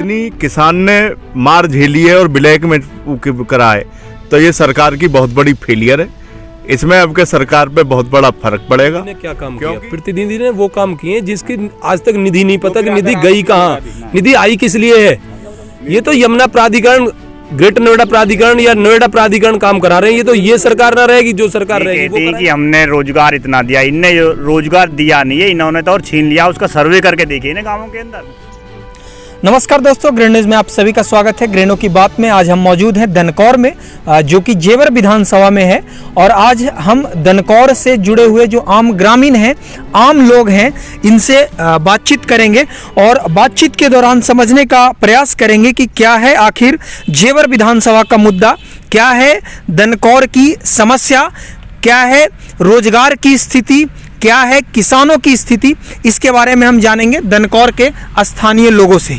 जितनी किसान ने मार झेली है और ब्लैक में करा है, तो ये सरकार की बहुत बड़ी फेलियर है। इसमें अब के सरकार पे बहुत बड़ा फर्क पड़ेगा। क्या काम किया? प्रतिनिधि ने वो काम किए जिसकी आज तक निधि नहीं पता कि निधि गई कहाँ, निधि आई किस लिए है। ये तो यमुना प्राधिकरण, ग्रेटर नोएडा प्राधिकरण या नोएडा प्राधिकरण काम करा रहे हैं। ये तो ये सरकार ना रहेगी जो सरकार रहेगी। कि हमने रोजगार इतना दिया, इनने रोजगार दिया नहीं है, इन्होंने तो और छीन लिया। उसका सर्वे करके देखिए ना गाँवों के अंदर। नमस्कार दोस्तों, ग्रीन न्यूज में आप सभी का स्वागत है। ग्रीनों की बात में आज हम मौजूद हैं दनकौर में, जो कि जेवर विधानसभा में है। और आज हम दनकौर से जुड़े हुए जो आम ग्रामीण हैं, आम लोग हैं, इनसे बातचीत करेंगे और बातचीत के दौरान समझने का प्रयास करेंगे कि क्या है आखिर जेवर विधानसभा का मुद्दा, क्या है दनकौर की समस्या, क्या है रोजगार की स्थिति, क्या है किसानों की स्थिति। इसके बारे में हम जानेंगे दनकौर के स्थानीय लोगों से।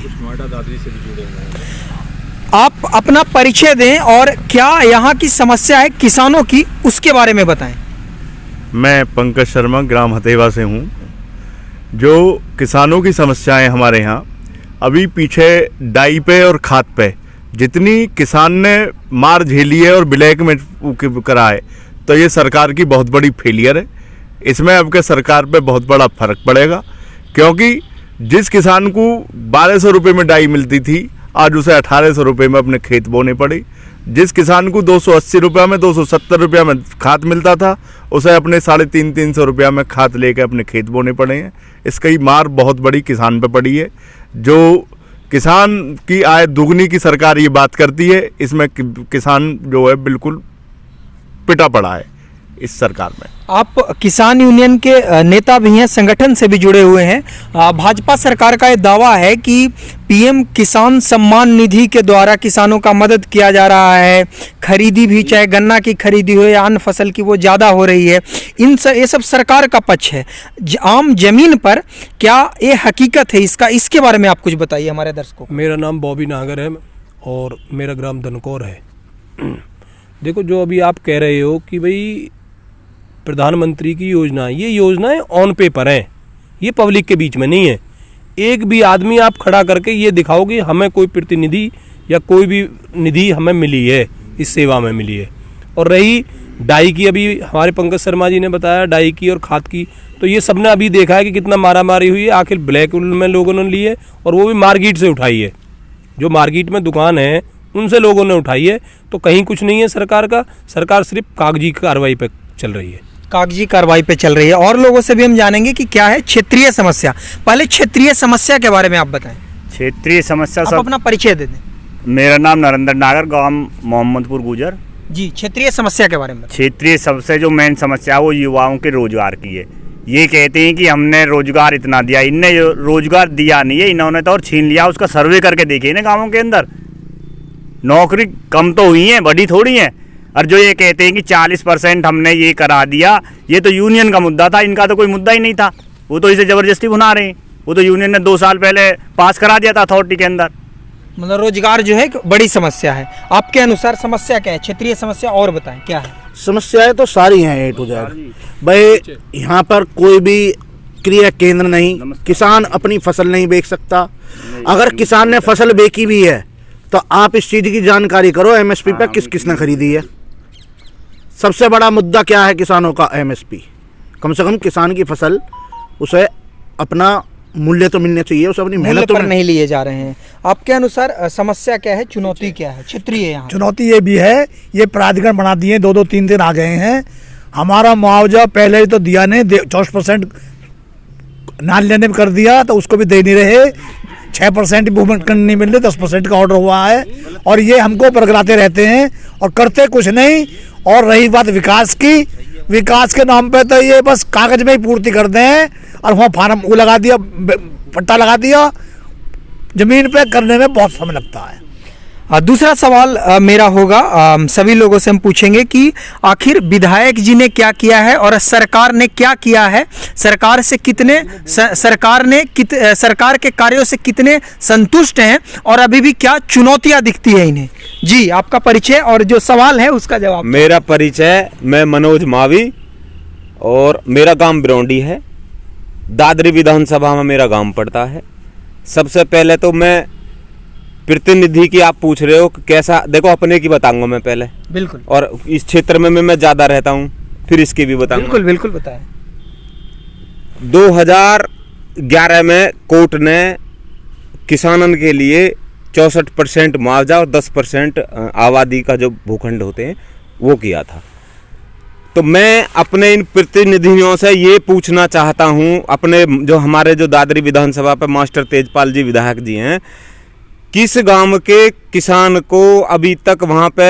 आप अपना परिचय दें और क्या यहाँ की समस्या है किसानों की, उसके बारे में बताएं। मैं पंकज शर्मा ग्राम हतेवा से हूँ। जो किसानों की समस्याएं हमारे यहाँ अभी पीछे डाई पे और खाद पे जितनी किसान ने मार झेली है और ब्लैक में करा है, तो ये सरकार की बहुत बड़ी फेलियर है। इसमें अब के सरकार पे बहुत बड़ा फर्क पड़ेगा, क्योंकि जिस किसान को 1200 रुपये में डाई मिलती थी, आज उसे 1800 रुपये में अपने खेत बोने पड़ी। जिस किसान को 280 रुपये में 270 रुपये में खाद मिलता था, उसे अपने 350-300 रुपये में खाद लेकर अपने खेत बोने पड़े हैं। इसकी मार बहुत बड़ी किसान पे पड़ी है। जो किसान की आय दुगनी की सरकार ये बात करती है, इसमें किसान जो है बिल्कुल पिटा पड़ा है इस सरकार में। आप किसान यूनियन के नेता भी हैं, संगठन से भी जुड़े हुए हैं। भाजपा सरकार का ये दावा है कि पीएम किसान सम्मान निधि के द्वारा किसानों का मदद किया जा रहा है। खरीदी भी, चाहे गन्ना की खरीदी हो या अन्य फसल की, वो ज़्यादा हो रही है। ये सब सरकार का पक्ष है। आम जमीन पर क्या ये हकीकत है इसका, इसके बारे में आप कुछ बताइए हमारे दर्शकों को। मेरा नाम बॉबी नागर है और मेरा ग्राम दनकौर है। देखो, जो अभी आप कह रहे हो कि भाई प्रधानमंत्री की योजना, ये योजनाएं ऑन पेपर हैं, ये पब्लिक के बीच में नहीं है। एक भी आदमी आप खड़ा करके ये दिखाओ कि हमें कोई प्रतिनिधि या कोई भी निधि हमें मिली है, इस सेवा में मिली है। और रही डाई की, अभी हमारे पंकज शर्मा जी ने बताया डाई की और खाद की, तो ये सबने अभी देखा है कि कितना मारामारी हुई है। आखिर ब्लैक में लोगों ने ली है और वो भी मार्केट से उठाई है। जो मार्केट में दुकान है उनसे लोगों ने उठाई है। तो कहीं कुछ नहीं है सरकार का, सरकार सिर्फ कागजी कार्रवाई पे चल रही है, कागजी कार्रवाई पे चल रही है। और लोगों से भी हम जानेंगे कि क्या है क्षेत्रीय समस्या। पहले क्षेत्रीय समस्या के बारे में आप बताएं। क्षेत्रीय समस्या, आप अपना परिचय दे दें। मेरा नाम नरेंद्र नागर, गांव मोहम्मदपुर गुजर जी। क्षेत्रीय समस्या के बारे में। क्षेत्रीय सबसे जो मेन समस्या है वो युवाओं के रोजगार की है। ये कहते हैं कि हमने रोजगार इतना दिया, इनने रोजगार दिया नहीं है, इन्होंने तो और छीन लिया। उसका सर्वे करके देखिए ना गाँवों के अंदर। नौकरी कम तो हुई है, बड़ी थोड़ी है। और जो ये कहते हैं कि 40% हमने ये करा दिया, ये तो यूनियन का मुद्दा था, इनका तो कोई मुद्दा ही नहीं था। वो तो इसे ज़बरदस्ती बना रहे हैं। वो तो यूनियन ने 2 साल पहले पास करा दिया था अथॉरिटी के अंदर। मतलब रोजगार जो है एक बड़ी समस्या है। आपके अनुसार समस्या क्या है, क्षेत्रीय समस्या, और बताएं क्या है। समस्याएं तो सारी हैं ए टू जेड भाई। यहाँ पर कोई भी क्रय केंद्र नहीं, किसान अपनी फसल नहीं बेच सकता। अगर किसान ने फसल बेची भी है तो आप इस चीज़ की जानकारी करो, एमएसपी पे किस किसने खरीदी है। सबसे बड़ा मुद्दा क्या है किसानों का? एमएसपी। कम से कम किसान की फसल, उसे अपना मूल्य तो मिलना चाहिए, उसे अपनी मेहनत पर नहीं लिए जा रहे हैं। आपके अनुसार समस्या क्या है, चुनौती क्या है क्षेत्रीय? यहाँ चुनौती ये भी है, ये प्राधिकरण बना दिए, 2-3 दिन आ गए हैं। हमारा मुआवजा पहले तो दिया नहीं, 24% ना लेने में कर दिया, तो उसको भी दे नहीं रहे। 6% मूवमेंट नहीं मिल रही, 10% का ऑर्डर हुआ है। और ये हमको परगलाते रहते हैं और करते कुछ नहीं। और रही बात विकास की, विकास के नाम पे तो ये बस कागज में ही पूर्ति कर दें और वहाँ फार्म वो लगा दिया, पट्टा लगा दिया। जमीन पे करने में बहुत समय लगता है। दूसरा सवाल मेरा होगा, सभी लोगों से हम पूछेंगे कि आखिर विधायक जी ने क्या किया है और सरकार ने क्या किया है। सरकार से कितने सरकार के कार्यों से कितने संतुष्ट हैं और अभी भी क्या चुनौतियां दिखती है इन्हें। जी, आपका परिचय और जो सवाल है उसका जवाब। मेरा परिचय, मैं मनोज मावी और मेरा गांव बिरौंडी है। दादरी विधानसभा में मेरा गांव पड़ता है। सबसे पहले तो मैं प्रतिनिधि की आप पूछ रहे हो कि कैसा, देखो अपने की बताऊंगा मैं पहले, बिल्कुल और इस क्षेत्र में मैं ज़्यादा रहता हूँ, फिर इसकी भी बताऊंगा। बिल्कुल बिल्कुल बताएं। 2011 में कोर्ट ने किसानन के लिए 64% मुआवजा और 10% आबादी का जो भूखंड होते हैं वो किया था। तो मैं अपने इन प्रतिनिधियों से ये पूछना चाहता हूँ, अपने जो हमारे जो दादरी विधानसभा पे मास्टर तेजपाल जी विधायक जी हैं, किस गांव के किसान को अभी तक वहाँ पे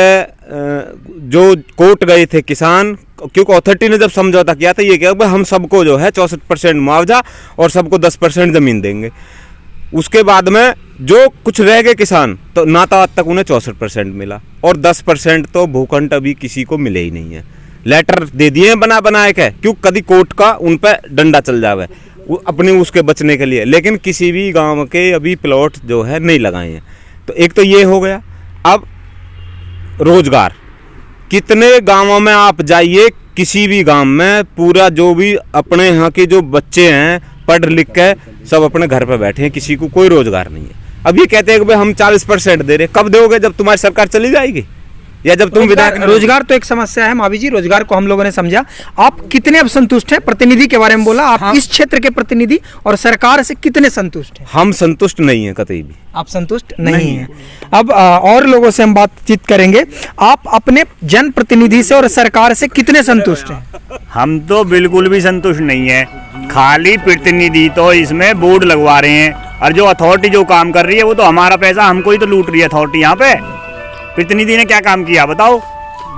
जो कोर्ट गए थे किसान, क्योंकि अथॉरिटी ने जब समझौता किया था ये क्या भाई हम सबको जो है 64% मुआवजा और सबको 10% ज़मीन देंगे। उसके बाद में जो कुछ रह गए किसान, तो ना तो आज तक उन्हें 64% मिला और 10% तो भूखंड अभी किसी को मिले ही नहीं है। लेटर दे दिए बना बनाए के, क्यों कभी कोर्ट का उन पर डंडा चल जावे अपने उसके बचने के लिए, लेकिन किसी भी गांव के अभी प्लॉट जो है नहीं लगाए हैं। तो एक तो ये हो गया। अब रोजगार, कितने गांवों में आप जाइए, किसी भी गांव में पूरा जो भी अपने यहाँ के जो बच्चे हैं पढ़ लिख के सब अपने घर पर बैठे हैं, किसी को कोई रोजगार नहीं है। अब ये कहते हैं कि भाई हम 40% दे रहे, कब दोगे? जब तुम्हारी सरकार चली जाएगी या जब तुम विधायक। रोजगार तो एक समस्या है मावी जी, रोजगार को हम लोगों ने समझा। आप कितने अब संतुष्ट हैं? प्रतिनिधि के बारे में बोला, आप इस क्षेत्र के प्रतिनिधि और सरकार से कितने संतुष्ट हैं? हम संतुष्ट नहीं है कतई भी। आप संतुष्ट नहीं हैं। अब और लोगों से हम बातचीत करेंगे। आप अपने जनप्रतिनिधि से और सरकार से कितने संतुष्ट हैं? हम तो बिल्कुल भी संतुष्ट नहीं है। खाली प्रतिनिधि तो इसमें बोर्ड लगवा रहे हैं, और जो अथॉरिटी जो काम कर रही है वो तो हमारा पैसा हमको ही तो लूट रही है अथॉरिटी। यहाँ पे प्रतिनिधि ने क्या काम किया बताओ?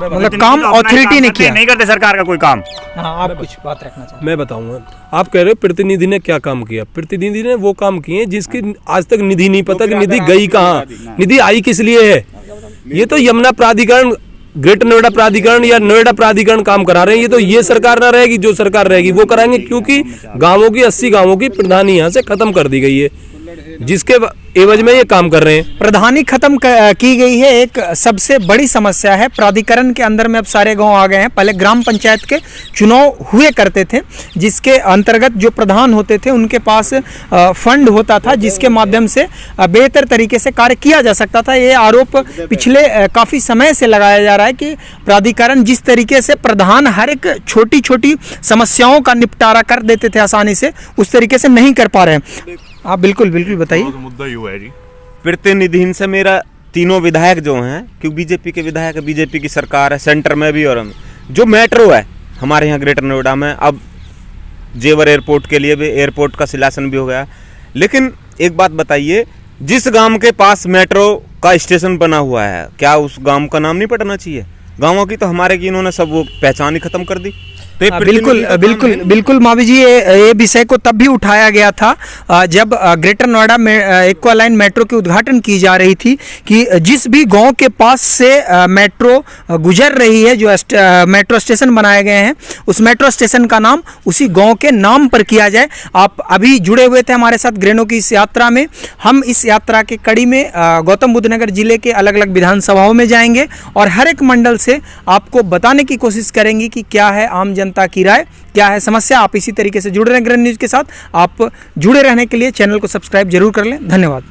मतलब काम अथॉरिटी ने किया, नहीं करते सरकार का कोई काम। हाँ, आप कुछ बात रखना चाहते हैं? मैं बताऊंगा। आप कह रहे हो प्रतिनिधि ने क्या काम किया। प्रतिनिधि ने वो काम किए जिसकी आज तक निधि नहीं पता कि निधि गई कहाँ, निधि आई किस लिए है। ये तो यमुना प्राधिकरण, ग्रेटर नोएडा प्राधिकरण या नोएडा प्राधिकरण काम करा रहे हैं। ये तो ये सरकार ना रहेगी, जो सरकार रहेगी वो कराएंगे, क्योंकि गांवों की 80 गांवों की प्रधानी यहाँ से खत्म कर दी गई है, जिसके एवज में ये काम कर रहे हैं। प्रधानी खत्म की गई है। एक सबसे बड़ी समस्या है प्राधिकरण के अंदर में अब सारे गांव आ गए हैं। पहले ग्राम पंचायत के चुनाव हुए करते थे, जिसके अंतर्गत जो प्रधान होते थे उनके पास फंड होता था, जिसके माध्यम से बेहतर तरीके से कार्य किया जा सकता था। ये आरोप पिछले काफ़ी समय से लगाया जा रहा है कि प्राधिकरण जिस तरीके से प्रधान हर एक छोटी छोटी समस्याओं का निपटारा कर देते थे आसानी से, उस तरीके से नहीं कर पा रहे हैं। आप बिल्कुल बिल्कुल बताइए। मुद्दा ही हुआ है जी। प्रतिनिधि से मेरा तीनों विधायक जो हैं, क्योंकि बीजेपी के विधायक है, बीजेपी की सरकार है सेंटर में भी, और जो मेट्रो है हमारे यहाँ ग्रेटर नोएडा में, अब जेवर एयरपोर्ट के लिए भी एयरपोर्ट का शिलान्यास भी हो गया। लेकिन एक बात बताइए, जिस गांव के पास मेट्रो का स्टेशन बना हुआ है, क्या उस गांव का नाम नहीं पड़ना चाहिए? गाँवों की तो हमारे की इन्होंने सब वो पहचान ही खत्म कर दी। तो बिल्कुल बिल्कुल बिल्कुल मावी जी, ये विषय को तब भी उठाया गया था जब ग्रेटर नोएडा में एक्वालाइन मेट्रो की उद्घाटन की जा रही थी, कि जिस भी गांव के पास से मेट्रो गुजर रही है, जो मेट्रो स्टेशन बनाए गए हैं, उस मेट्रो स्टेशन का नाम उसी गांव के नाम पर किया जाए। आप अभी जुड़े हुए थे हमारे साथ ग्रेनो की इस यात्रा में। हम इस यात्रा के कड़ी में गौतम बुद्ध नगर जिले के अलग अलग विधानसभाओं में जाएंगे और हर एक मंडल से आपको बताने की कोशिश करेंगे कि क्या है आम जनता की राय, क्या है समस्या। आप इसी तरीके से जुड़ रहे हैं ग्रैंड न्यूज़ के साथ। आप जुड़े रहने के लिए चैनल को सब्सक्राइब जरूर कर लें। धन्यवाद।